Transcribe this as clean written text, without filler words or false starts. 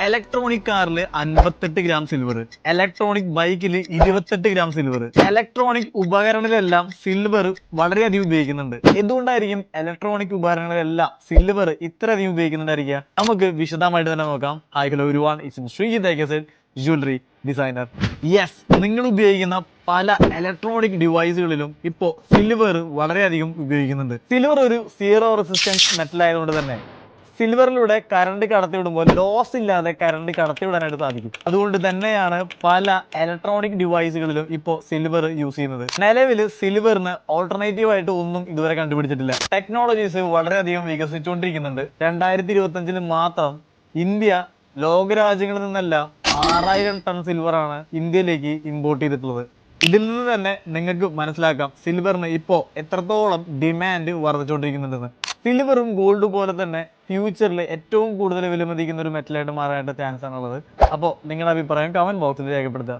Electronic കാറിൽ 58 gram silver, electronic ബൈക്കിൽ 28 gram silver, electronic ഉപകരണങ്ങളിലെല്ലാം silver വളരെയധികം ഉപയോഗിക്കുന്നുണ്ട്. എന്തുകൊണ്ടായിരിക്കും ഇലക്ട്രോണിക് ഉപകരണങ്ങളിലെല്ലാം സിൽവർ ഇത്രയധികം ഉപയോഗിക്കുന്നുണ്ടായിരിക്കുക? നമുക്ക് വിശദമായിട്ട് തന്നെ നോക്കാം. Hi hello everyone, it's Sreejith jewellery designer. Yes, നിങ്ങൾ ഉപയോഗിക്കുന്ന പല ഇലക്ട്രോണിക് ഡിവൈസുകളിലും ഇപ്പോൾ സിൽവർ വളരെയധികം ഉപയോഗിക്കുന്നുണ്ട്. സിൽവർ ഒരു സീറോ റെസിസ്റ്റൻസ് മെറ്റൽ ആയതുകൊണ്ട് തന്നെ സിൽവറിലൂടെ കറണ്ട് കടത്തിവിടുമ്പോൾ ലോസ് ഇല്ലാതെ കറണ്ട് കടത്തിവിടാനായിട്ട് സാധിക്കും. അതുകൊണ്ട് തന്നെയാണ് പല ഇലക്ട്രോണിക് ഡിവൈസുകളിലും ഇപ്പോൾ സിൽവർ യൂസ് ചെയ്യുന്നത്. നിലവിൽ സിൽവറിന് ഓൾട്ടർനേറ്റീവ് ആയിട്ട് ഒന്നും ഇതുവരെ കണ്ടുപിടിച്ചിട്ടില്ല. ടെക്നോളജീസ് വളരെയധികം വികസിച്ചുകൊണ്ടിരിക്കുന്നുണ്ട്. 2025 മാത്രം ഇന്ത്യ ലോകരാജ്യങ്ങളിൽ നിന്നെല്ലാം 6000 ടൺ സിൽവറാണ് ഇന്ത്യയിലേക്ക് ഇമ്പോർട്ട് ചെയ്തിട്ടുള്ളത്. ഇതിൽ നിന്ന് തന്നെ നിങ്ങൾക്ക് മനസ്സിലാക്കാം സിൽവറിന് ഇപ്പോൾ എത്രത്തോളം ഡിമാൻഡ് വർദ്ധിച്ചുകൊണ്ടിരിക്കുന്നുണ്ടെന്ന്. സിൽവറും ഗോൾഡ് പോലെ തന്നെ ഫ്യൂച്ചറിൽ ഏറ്റവും കൂടുതൽ വിലമതിക്കുന്ന ഒരു മെറ്റലായിട്ട് മാറാനായിട്ട് ചാൻസ് ആണുള്ളത്. അപ്പോൾ നിങ്ങളുടെ അഭിപ്രായം കമന്റ് ബോക്സിൽ രേഖപ്പെടുത്തുക.